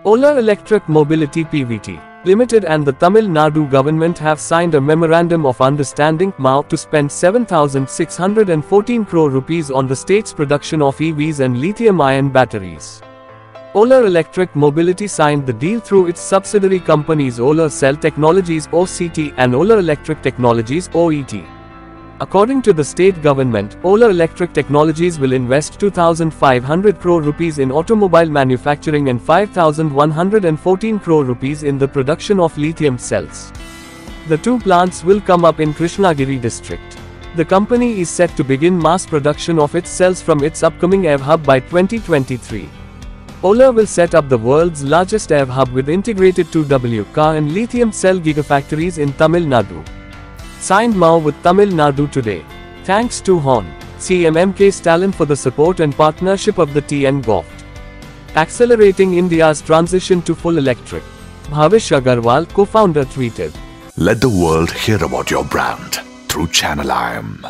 Ola Electric Mobility Pvt. Limited and the Tamil Nadu government have signed a Memorandum of Understanding (MoU) to spend 7,614 crore rupees on the state's production of EVs and lithium-ion batteries. Ola Electric Mobility signed the deal through its subsidiary companies Ola Cell Technologies (OCT) and Ola Electric Technologies (OET). According to the state government, Ola Electric Technologies will invest 2,500 crore rupees in automobile manufacturing and 5,114 crore rupees in the production of lithium cells. The two plants will come up in Krishnagiri district. The company is set to begin mass production of its cells from its upcoming EV hub by 2023. Ola will set up the world's largest EV hub with integrated 2W car and lithium cell gigafactories in Tamil Nadu. Signed MoU with Tamil Nadu today. Thanks to Hon. CM M.K. Stalin for the support and partnership of the TN Govt. Accelerating India's transition to full electric. Bhavish Agarwal, co-founder, tweeted. Let the world hear about your brand through Channel IAM.